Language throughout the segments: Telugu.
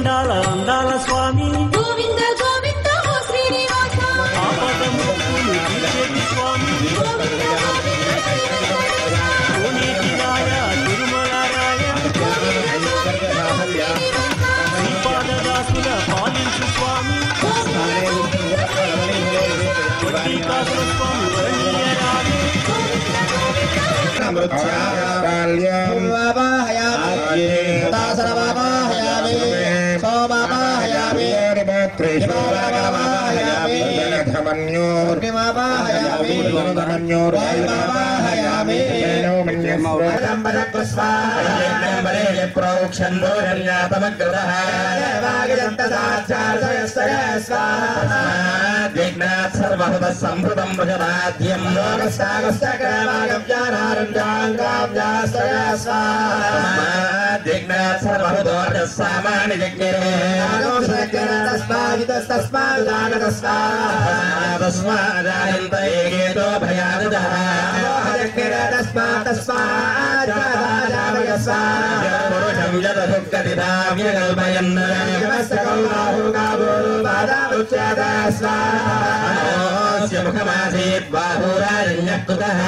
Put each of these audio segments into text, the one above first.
అండాల అందాల స్వామి గోవింద గోవింద ఓ శ్రీనివాస ఆపద ముక్కులు తీర్చేటి స్వామి కోనేటి రాయ తిరుమల రాయ శ్రీపాదదాసుల పాలించు స్వామి వడ్డీ కాసుల స్వామి వరణీయ రాయ సంభృతం భజనాద్యం సామాని తస్మాదానంత ఏకేతో భయాద పురుషం యద దుఃఖతిదావ్యకల్పయన్ ముఖమాసీత్ బాహురారణ్యకృతః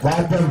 వాద్యం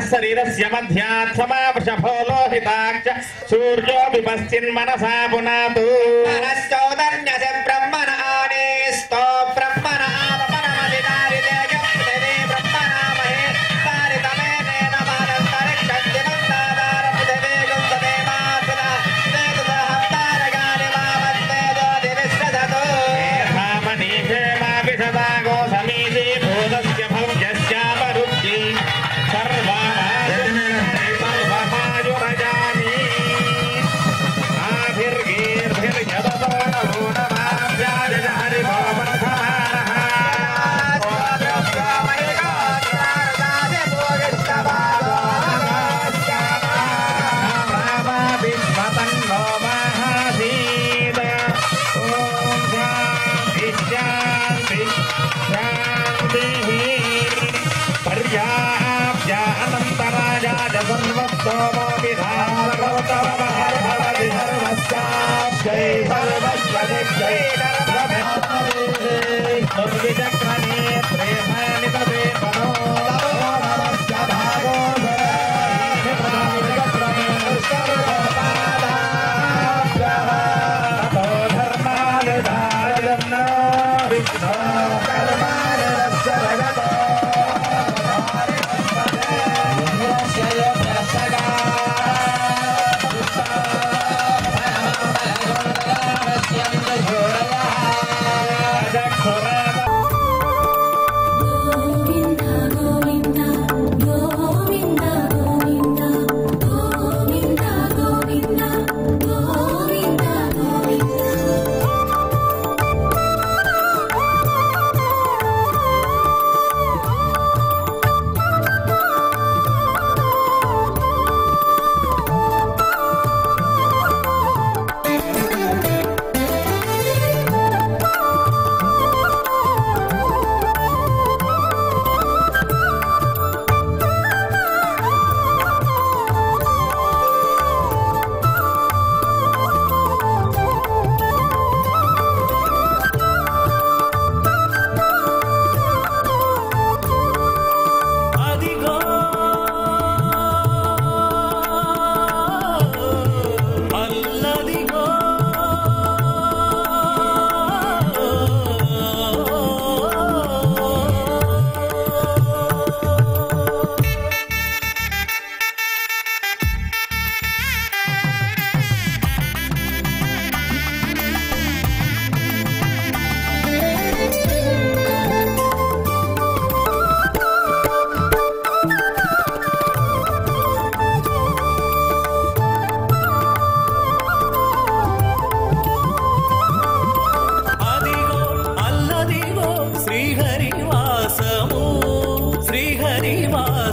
शरीरस्य मध्यात् समावृषभो लोहिताक्ष सूर्यो विपश्चिन्मनसा पुनातु मनश्चौदन्यस्य ब्रह्मण आनेस्तो ब्रह्मण आपपरमधिकारिते यप्तदे ब्रह्मण महेश्वरि तमेने नमानन्तरिक्षद्दिवन्तादारपृथिवे गुप्तदे मातुला वेदुदहं तारगानि मामन्ते ज्योतिविश्वसतो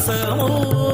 హరివాసము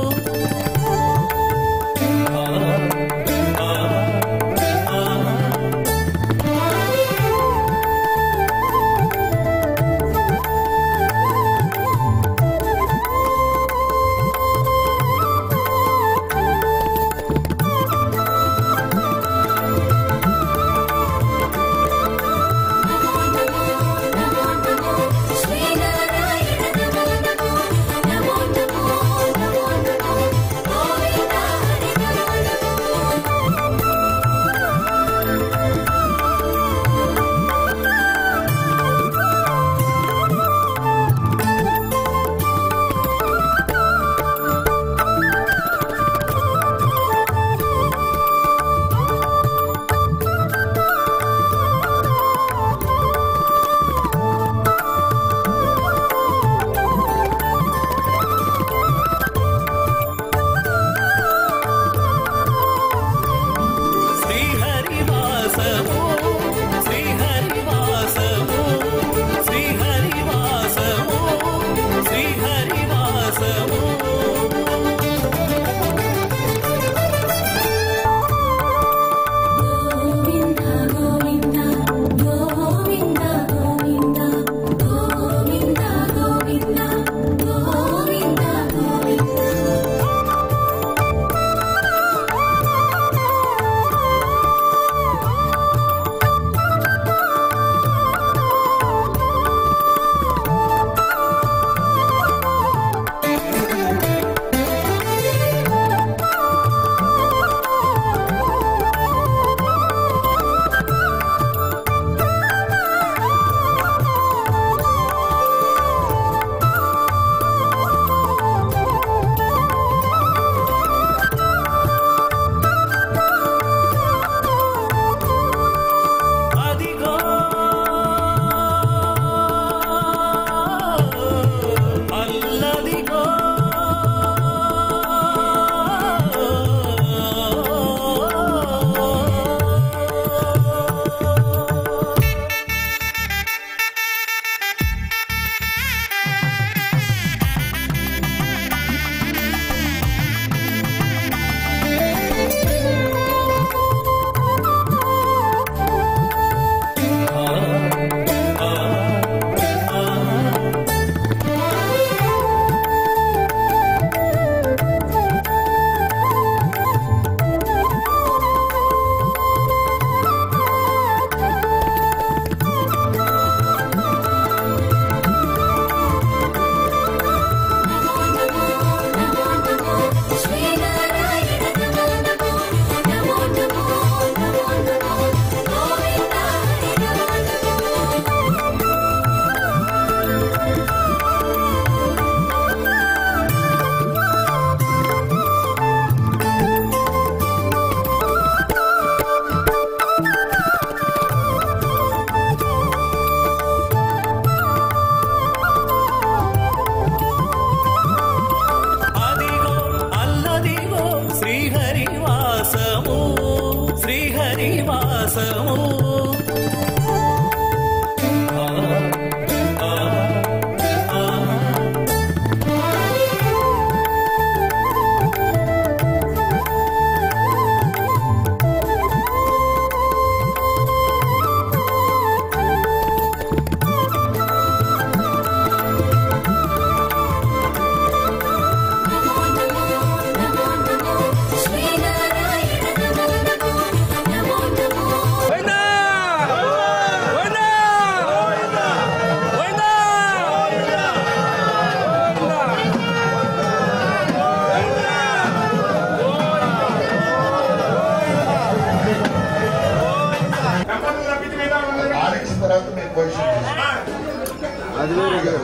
అది వేరే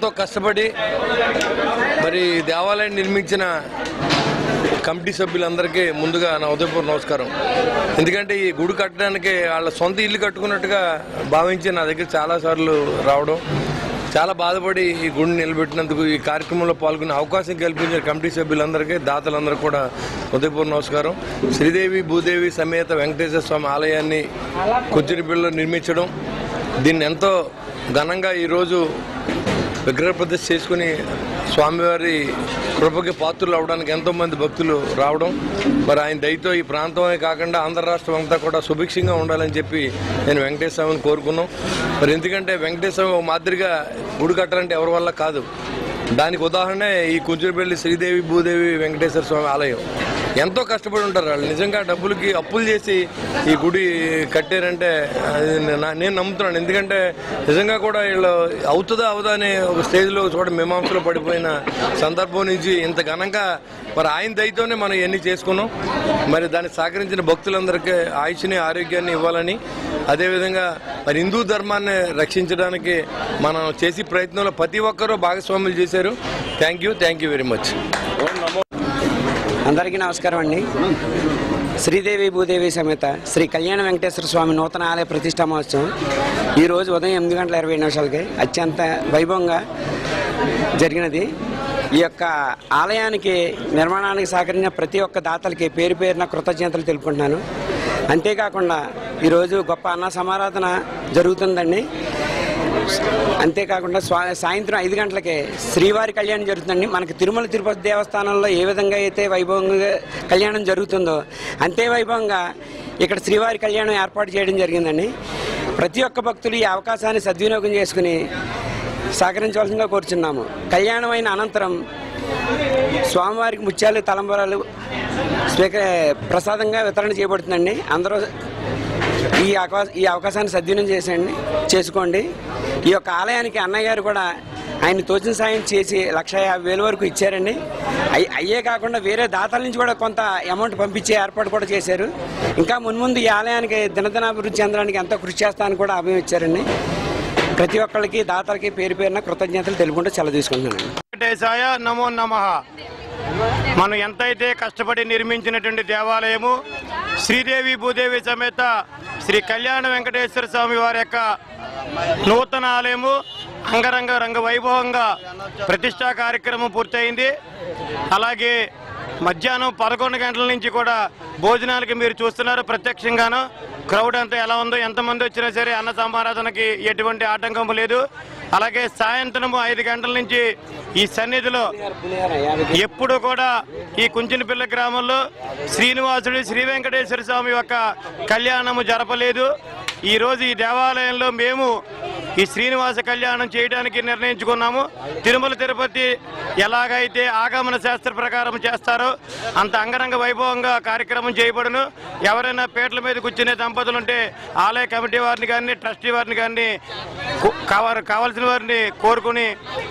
ఎంతో కష్టపడి మరి దేవాలయం నిర్మించిన కమిటీ సభ్యులందరికీ ముందుగా నా ఉదయపూర్వ నమస్కారం. ఎందుకంటే ఈ గుడి కట్టడానికి వాళ్ళ సొంత ఇల్లు కట్టుకున్నట్టుగా భావించి నా దగ్గర చాలాసార్లు రావడం, చాలా బాధపడి ఈ గుడిని నిలబెట్టినందుకు, ఈ కార్యక్రమంలో పాల్గొనే అవకాశం కల్పించిన కమిటీ సభ్యులందరికీ, దాతలందరికీ కూడా ఉదయపూర్వ నమస్కారం. శ్రీదేవి భూదేవి సమేత వెంకటేశ్వర స్వామి ఆలయాన్ని కుంచినపల్లిలో నిర్మించడం, దీన్ని ఎంతో ఘనంగా ఈరోజు విగ్రహ ప్రతిష్ఠ చేసుకుని స్వామివారి కృపకి పాత్రలు అవడానికి ఎంతోమంది భక్తులు రావడం, మరి ఆయన దయతో ఈ ప్రాంతమే కాకుండా ఆంధ్ర రాష్ట్రం అంతా కూడా సుభిక్షంగా ఉండాలని చెప్పి నేను వెంకటేశ్వర స్వామిని కోరుకున్నాం. మరి ఎందుకంటే వెంకటేశ్వర స్వామి మాదిరిగా గుడి కట్టాలంటే ఎవరి వల్ల కాదు. దానికి ఉదాహరణ ఈ కుంచినపల్లి శ్రీదేవి భూదేవి వెంకటేశ్వర స్వామి ఆలయం. ఎంతో కష్టపడి ఉంటారు వాళ్ళు. నిజంగా డబ్బులకి అప్పులు చేసి ఈ గుడి కట్టారంటే నేను నమ్ముతున్నాను. ఎందుకంటే నిజంగా కూడా వీళ్ళు అవుతుందా అవుదా అనే ఒక స్టేజ్లో చోట మీమాంసలో పడిపోయిన సందర్భం నుంచి ఇంత ఘనంగా మరి ఆయన దయతోనే మనం ఇవన్నీ చేసుకున్నాం. మరి దాన్ని సహకరించిన భక్తులందరికీ ఆయుష్ని ఆరోగ్యాన్ని ఇవ్వాలని, అదేవిధంగా మరి హిందూ ధర్మాన్ని రక్షించడానికి మనం చేసే ప్రయత్నంలో ప్రతి ఒక్కరూ భాగస్వాములు చేశారు. Thank you very much. అందరికీ నమస్కారం అండి. శ్రీదేవి భూదేవి సమేత శ్రీ కళ్యాణ వెంకటేశ్వర స్వామి నూతన ఆలయ ప్రతిష్టా మహోత్సవం ఈరోజు ఉదయం 8:20 అత్యంత వైభవంగా జరిగినది. ఈ యొక్క ఆలయానికి నిర్మాణానికి సహకరించిన ప్రతి ఒక్క దాతలకి పేరు పేరున కృతజ్ఞతలు తెలుపుకుంటున్నాను. అంతేకాకుండా ఈరోజు గొప్ప అన్న సమారాధన జరుగుతుందండి. అంతేకాకుండా సాయంత్రం 5 గంటలకే శ్రీవారి కళ్యాణం జరుగుతుందండి. మనకి తిరుమల తిరుపతి దేవస్థానంలో ఏ విధంగా అయితే వైభవంగా కళ్యాణం జరుగుతుందో అంతే వైభవంగా ఇక్కడ శ్రీవారి కళ్యాణం ఏర్పాటు చేయడం జరిగిందండి. ప్రతి ఒక్క భక్తులు ఈ అవకాశాన్ని సద్వినియోగం చేసుకుని సహకరించవలసిందిగా కోరుచున్నాము. కళ్యాణం అయిన అనంతరం స్వామివారికి ముత్యాలు తలంబరాలు ప్రసాదంగా వితరణ చేయబడుతుందండి. అందరూ ఈ అవకాశాన్ని సద్వినియోగం చేసుకోండి. ఈ యొక్క ఆలయానికి అన్నయ్య గారు కూడా ఆయన తోచిన సాయం చేసి 1,50,000 వరకు ఇచ్చారండి. అయ్యే కాకుండా వేరే దాతల నుంచి కూడా కొంత అమౌంట్ పంపించే ఏర్పాటు కూడా చేశారు. ఇంకా మున్ముందు ఈ ఆలయానికి దినదినాభివృద్ధి చెందడానికి ఎంతో కృషి చేస్తానని కూడా అభయం ఇచ్చారండి. ప్రతి ఒక్కరికి దాతలకి పేరు పేరున కృతజ్ఞతలు తెలుపుకుంటూ సెలవు తీసుకుంటున్నాను. వెంకటేశాయ నమో నమః. మనం ఎంతైతే కష్టపడి నిర్మించినటువంటి దేవాలయము శ్రీదేవి భూదేవి సమేత శ్రీ కళ్యాణ వెంకటేశ్వర స్వామి వారి యొక్క నూతన ఆలయము రంగ వైభవంగా ప్రతిష్టా కార్యక్రమం పూర్తయింది. అలాగే మధ్యాహ్నం 11 గంటల నుంచి కూడా భోజనాలకి మీరు చూస్తున్నారు ప్రత్యక్షంగాను. క్రౌడ్ అంతా ఎలా ఉందో, ఎంతమంది వచ్చినా సరే అన్న సమారాధనకి ఎటువంటి ఆటంకం లేదు. అలాగే సాయంత్రం 5 గంటల నుంచి ఈ సన్నిధిలో ఎప్పుడు కూడా ఈ కుంచినపల్లి గ్రామంలో శ్రీనివాసుడి శ్రీ వెంకటేశ్వర స్వామి యొక్క కళ్యాణము జరపలేదు. ఈరోజు ఈ దేవాలయంలో మేము ఈ శ్రీనివాస కళ్యాణం చేయడానికి నిర్ణయించుకున్నాము. తిరుమల తిరుపతి ఎలాగైతే ఆగమన శాస్త్ర ప్రకారం చేస్తారో అంత అంగరంగ వైభవంగా కార్యక్రమం చేయబడును. ఎవరైనా పీటల మీద కూర్చునే దంపతులు ఉంటే ఆలయ కమిటీ వారిని కానీ ట్రస్టీ వారిని కానీ కావాల్సిన వారిని కోరుకుని,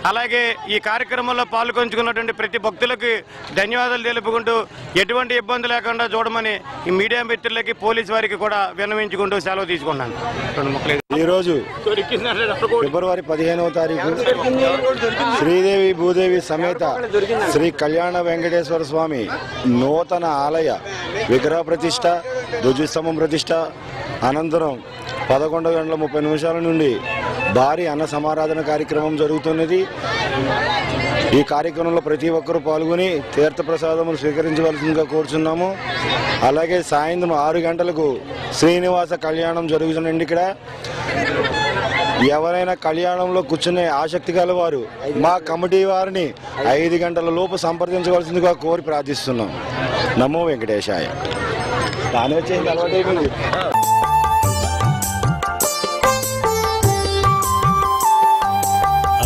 అలాగే ఈ కార్యక్రమంలో పాల్గొంచుకున్నటువంటి ప్రతి భక్తులకు ధన్యవాదాలు తెలుపుకుంటూ ఎటువంటి ఇబ్బంది లేకుండా చూడమని ఈ మీడియా మిత్రులకి పోలీసు వారికి కూడా విన్నవించుకుంటూ సెలవు తీసుకున్నాను. ఈరోజు ఫిబ్రవరి 15వ తారీఖు శ్రీదేవి భూదేవి సమేత శ్రీ కళ్యాణ వెంకటేశ్వర స్వామి నూతన ఆలయ విగ్రహ ప్రతిష్ట, ధ్వజస్తంభం ప్రతిష్ట అనంతరం 11:30 నుండి భారీ అన్న సమారాధన కార్యక్రమం జరుగుతున్నది. ఈ కార్యక్రమంలో ప్రతి ఒక్కరూ పాల్గొని తీర్థప్రసాదములు స్వీకరించవలసిందిగా కోరుచున్నాము. అలాగే సాయంత్రం 6 గంటలకు శ్రీనివాస కళ్యాణం జరుగుతుందండి. ఇక్కడ ఎవరైనా కళ్యాణంలో కూర్చునే ఆసక్తి గల వారు మా కమిటీ వారిని 5 గంటల లోపు సంప్రదించవలసిందిగా కోరి ప్రార్థిస్తున్నాం. నమో వెంకటేశాయ. దాని వచ్చేసి అలవాటైపోయింది.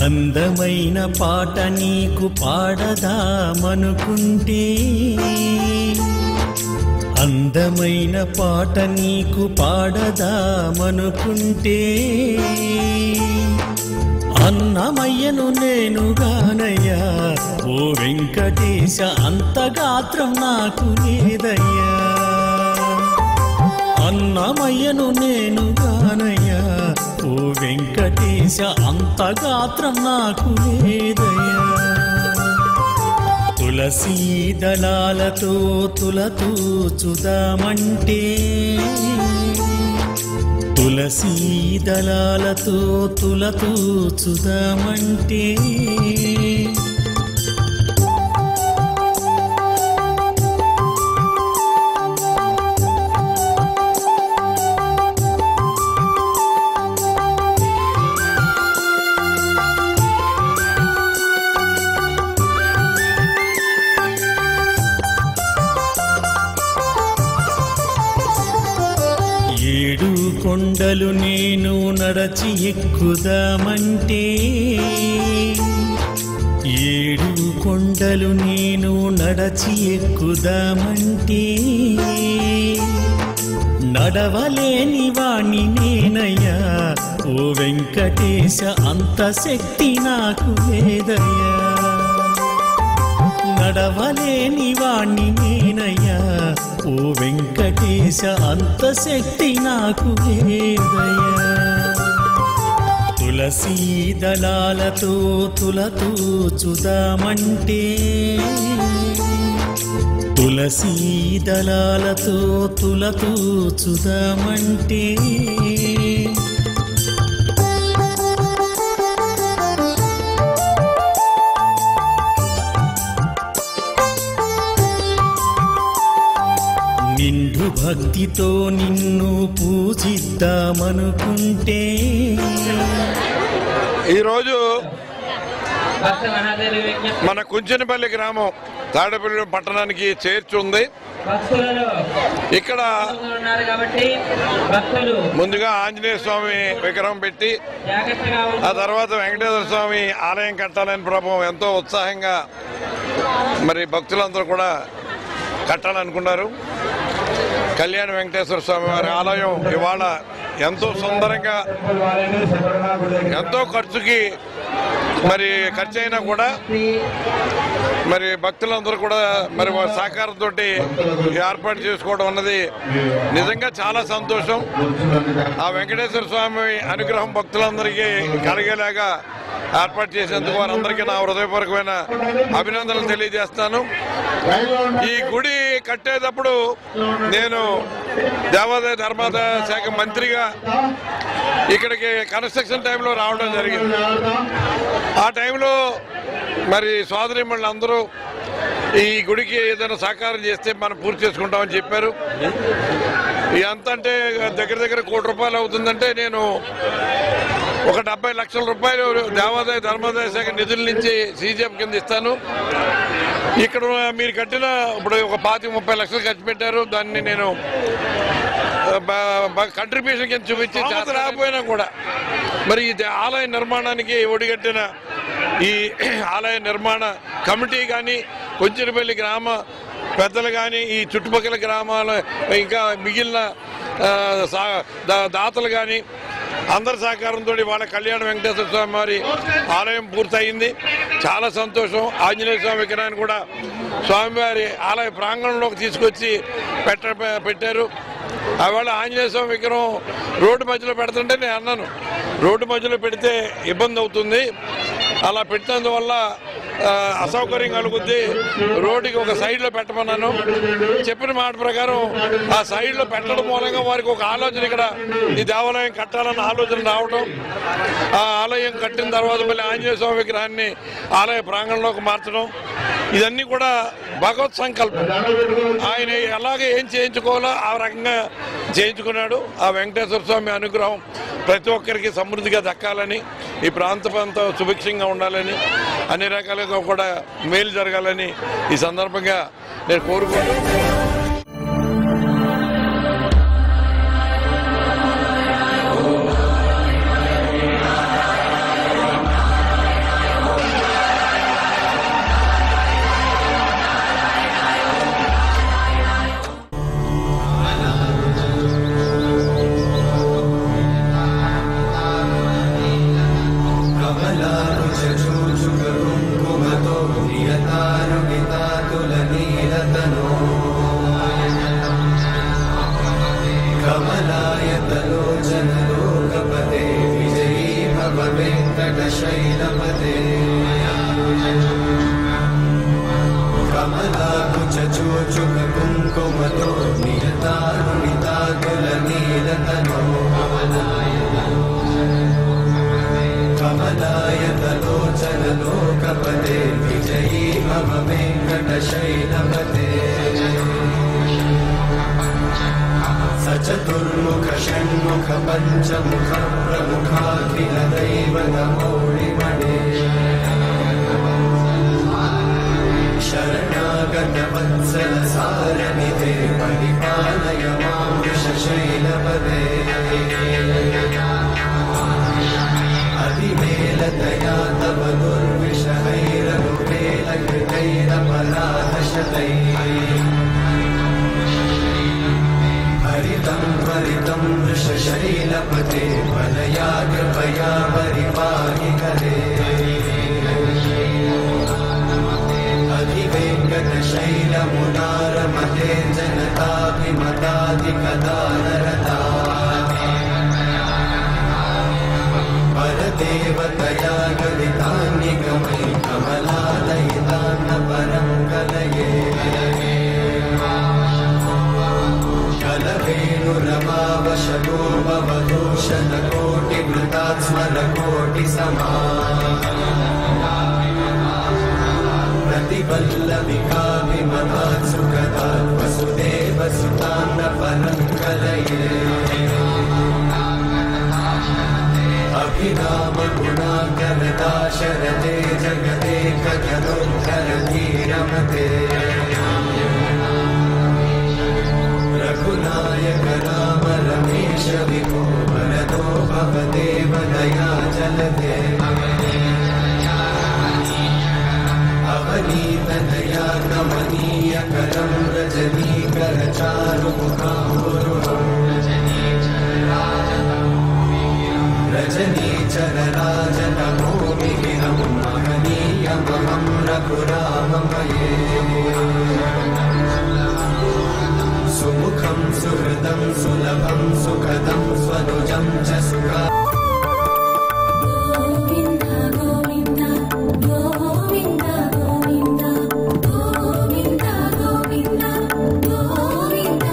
అందమైన పాట నీకు పాడదామనుకుంటే, అందమైన పాట నీకు పాడదామనుకుంటే, అన్నమయ్యను నేను గానయ్యా ఓ వెంకటేశ, అంత గాత్రం నాకు లేదయ్యా. అన్నమయ్యను నేను గానయ్యా ఓ వెంకటేశ, అంత గాత్రం నాకు లేదయ్యా. తులసీ దళాలతో తులతూచుదామంటే, తులసీ దళాలతో తులతూచుదామంటే, ఏడు కొండలు నేను నడచి ఎక్కుదామంటే, ఏడు కొండలు నేను నడచి ఎక్కుదామంటే, నడవలేని వాణ్ణి నేనయ్యా. ఓ వెంకటేశ అంత శక్తి నాకు లేదయ్యా. నడవలేని వాణ్ణి నేనయ్యా. ఓ వెంకటేశ అంత శక్తి నాకు లేదయ్యా. తులసీ దళాలతో తులతూచుదామంటే, తులసీ దళాలతో తులతూచుదామంటే, నిండు భక్తితో నిన్ను పూజిద్దామనుకుంటే, ఈరోజు మన కుంచెనపల్లి గ్రామం తాడేపల్లి పట్టణానికి చేర్చుంది. ఇక్కడ ముందుగా ఆంజనేయ స్వామి విగ్రహం పెట్టి ఆ తర్వాత వెంకటేశ్వర స్వామి ఆలయం కట్టాలని ప్రభావం ఎంతో ఉత్సాహంగా మరి భక్తులందరూ కూడా కట్టాలనుకున్నారు. కళ్యాణ వెంకటేశ్వర స్వామి వారి ఆలయం ఇవాళ ఎంతో సుందరంగా ఎంతో ఖర్చుకి మరి ఖర్చు అయినా కూడా మరి భక్తులందరూ కూడా మరి సహకారంతో ఏర్పాటు చేసుకోవడం అన్నది నిజంగా చాలా సంతోషం. ఆ వెంకటేశ్వర స్వామి అనుగ్రహం భక్తులందరికీ కలిగేలాగా ఏర్పాటు చేసేందుకు వారందరికీ నా హృదయపూర్వకమైన అభినందనలు తెలియజేస్తాను. ఈ గుడి కట్టేటప్పుడు నేను దేవాదాయ ధర్మాదాయ శాఖ మంత్రిగా ఇక్కడికి కన్స్ట్రక్షన్ టైంలో రావడం జరిగింది. ఆ టైంలో మరి సోదరీమణులు అందరూ ఈ గుడికి ఏదైనా సహకారం చేస్తే మనం పూర్తి చేసుకుంటామని చెప్పారు. ఎంత అంటే దగ్గర దగ్గర ₹1 కోటి అవుతుందంటే నేను ఒక 70 లక్షల రూపాయలు దేవాదాయ ధర్మాదాయ శాఖ నిధుల నుంచి సీజీఎం కింద ఇస్తాను. ఇక్కడ మీరు కట్టిన ఇప్పుడు ఒక 25-30 లక్షలు ఖర్చు పెట్టారు. దాన్ని నేను కంట్రిబ్యూషన్ కింద చూపించి రాకపోయినా కూడా మరి ఈ ఆలయ నిర్మాణానికి ఒడిగట్టిన ఈ ఆలయ నిర్మాణ కమిటీ కానీ, కొంచెనపల్లి గ్రామ పెద్దలు కానీ, ఈ చుట్టుపక్కల గ్రామాల ఇంకా మిగిలిన దాతలు కానీ అందరి సహకారంతో వాళ్ళ కళ్యాణ వెంకటేశ్వర స్వామి వారి ఆలయం పూర్తయింది. చాలా సంతోషం. ఆంజనేయ స్వామి విగ్రహాన్ని కూడా స్వామివారి ఆలయ ప్రాంగణంలోకి తీసుకొచ్చి పెట్టారు. ఆవేళ ఆంజనేయ స్వామి విగ్రహం రోడ్డు మధ్యలో పెడుతుంటే నేను అన్నాను, రోడ్డు మధ్యలో పెడితే ఇబ్బంది అవుతుంది, అలా పెట్టినందువల్ల అసౌకర్యం కలుగుద్ది, రోడ్డుకి ఒక సైడ్లో పెట్టమన్నాను. చెప్పిన మాట ప్రకారం ఆ సైడ్లో పెట్టడం మూలంగా వారికి ఒక ఆలోచన, ఇక్కడ ఈ దేవాలయం కట్టాలన్న ఆలోచన రావడం, ఆ ఆలయం కట్టిన తర్వాత మళ్ళీ ఆంజనేయ స్వామి విగ్రహాన్ని ఆలయ ప్రాంగణంలోకి మార్చడం, ఇదన్నీ కూడా భగవత్ సంకల్పం. ఆయన ఎలాగే ఏం చేయించుకోవాలో ఆ రకంగా చేయించుకున్నాడు. ఆ వెంకటేశ్వర స్వామి అనుగ్రహం ప్రతి ఒక్కరికి సమృద్ధిగా దక్కాలని, ఈ ప్రాంతమంతా సుభిక్షంగా ఉండాలని, అన్ని రకాలుగా కూడా మేలు జరగాలని ఈ సందర్భంగా నేను కోరుకుంటున్నాను. కుమతో ప్రియతారుణితాతుల నీలతనో वेङ्कटशैलपते कमलाकुचोचुककुङ्कुमतो नियतारुणिताकुलनीलतनो कमलायतलोचनलोकपते विजयी मम वेङ्कटशैलपते सचतुर्मुख षण्मुख पञ्चमुख प्रमुखाखिल दैवतमौळिमणे शरणागत वत्सल सारनिधे परिपालय मां वृषशैलपदे अधिमेलतया तव दुर्विषहैरनुपेलकृतैरपराधशतैः हरितं हरितं वृषशैलपते वलया कृपया परिपाहि हरे अधिवेङ्कटशैलमुदारमते जनताभिमताधिकदानरता परदेवतया गदितान्निगमै कमलालयितान्न परं कलये कलवेणुरमावशतोपवधूषणकोटिवृतात्स्मरकोटिसमा प्रतिपल्लविकाभिमतात् सुखदात् वसुदेवसुतान्न परं कलये अभिरामगुणाकरदाशरथे जगदेकधनुर्धरधीरमते रघुनायक राम रमेश विभो वरदो भवदेव दया जलदे अवनीतनया कमनीय करं रजनीकर चारुमुखाम्बुरुहं रजनीचर राजनमोमिहिरं महनीयमहं रघुराममये सुमुखं सुहृदं सुलभं सुखदं स्वनुजं च सुखा गोविन्द गोविन्द गोविन्द गोविन्द गोविन्द गोविन्द गोविन्द गोविन्द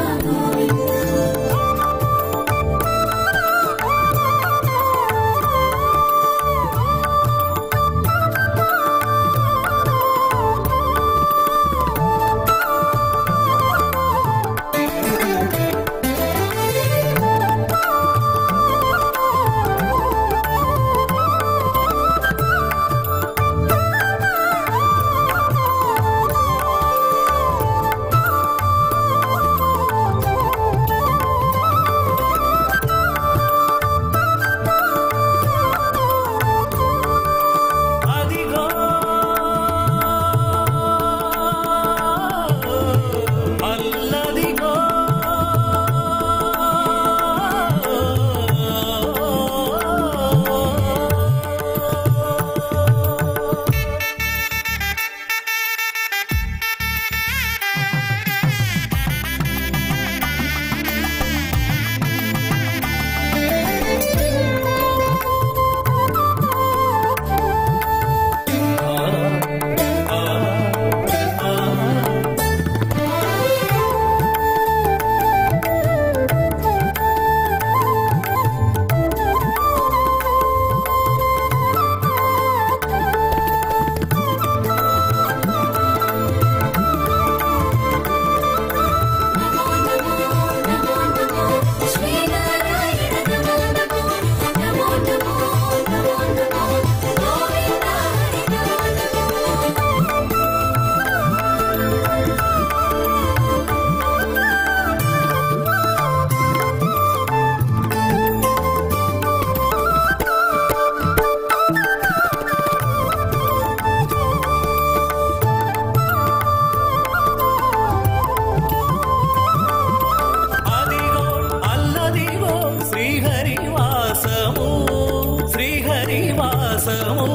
శ్రీహరివాసము